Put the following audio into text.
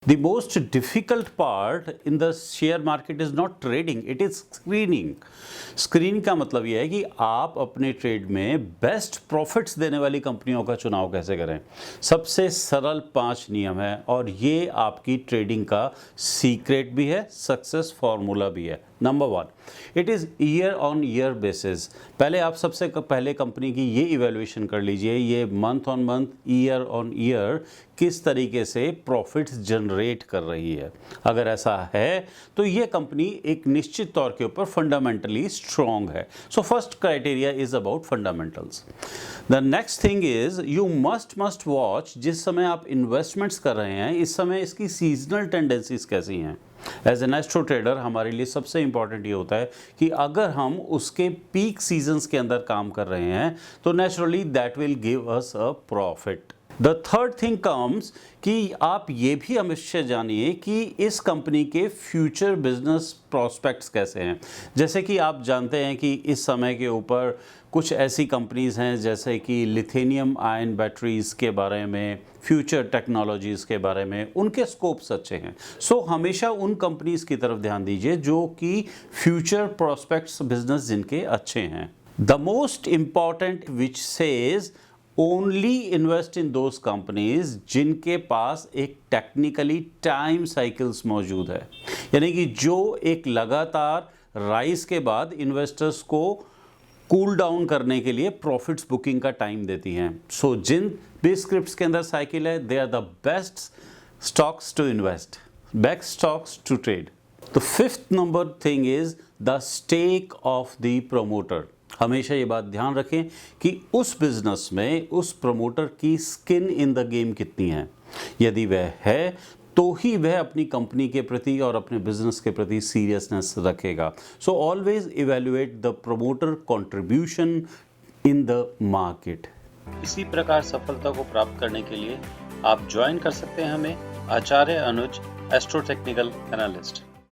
The most difficult part in the share market is not trading, it is screening. Screening का मतलब यह है कि आप अपने ट्रेड में बेस्ट प्रॉफिट्स देने वाली कंपनियों का चुनाव कैसे करें। सबसे सरल 5 नियम है और ये आपकी ट्रेडिंग का सीक्रेट भी है, सक्सेस फॉर्मूला भी है। Number 1, it is year on year basis. पहले आप सबसे पहले कंपनी की ये इवैल्यूएशन कर लीजिए, ये month on month, year on year किस तरीके से प्रॉफिट्स जनरेट कर रही है। अगर ऐसा है तो ये कंपनी एक निश्चित तौर के ऊपर फंडामेंटली स्ट्रॉन्ग है। So first criteria is about fundamentals. The next thing is you must watch, जिस समय आप इन्वेस्टमेंट्स कर रहे हैं इस समय इसकी सीजनल टेंडेंसीज कैसी हैं। एज एन एस्ट्रो ट्रेडर हमारे लिए सबसे इंपॉर्टेंट ये होता है कि अगर हम उसके पीक सीजन्स के अंदर काम कर रहे हैं तो naturally that will give us a profit. The third thing comes कि आप ये भी हमेशा जानिए कि इस कंपनी के फ्यूचर बिजनेस प्रॉस्पेक्ट्स कैसे हैं। जैसे कि आप जानते हैं कि इस समय के ऊपर कुछ ऐसी कंपनीज़ हैं जैसे कि लिथियम आयन बैटरीज़ के बारे में, फ्यूचर टेक्नोलॉजीज़ के बारे में, उनके स्कोप्स अच्छे हैं। सो हमेशा उन कंपनीज़ की तरफ ध्यान दीजिए जो कि फ्यूचर प्रॉस्पेक्ट्स बिजनेस जिनके अच्छे हैं। The most important which says only invest in those companies जिनके पास एक टेक्निकली टाइम साइकिल्स मौजूद है, यानी कि जो एक लगातार राइज के बाद इन्वेस्टर्स को कूल डाउन करने के लिए प्रॉफिट्स बुकिंग का टाइम देती हैं। सो जिन भी स्क्रिप्ट्स के अंदर साइकिल है, they are the best stocks to invest, best stocks to trade. The fifth number thing is the stake of the promoter. हमेशा ये बात ध्यान रखें कि उस बिजनेस में उस प्रमोटर की स्किन इन द गेम कितनी है। यदि वह है तो ही वह अपनी कंपनी के प्रति और अपने बिजनेस के प्रति सीरियसनेस रखेगा। So always evaluate the promoter contribution in the market. इसी प्रकार सफलता को प्राप्त करने के लिए आप ज्वाइन कर सकते हैं हमें, आचार्य अनुज, एस्ट्रो टेक्निकल एनालिस्ट।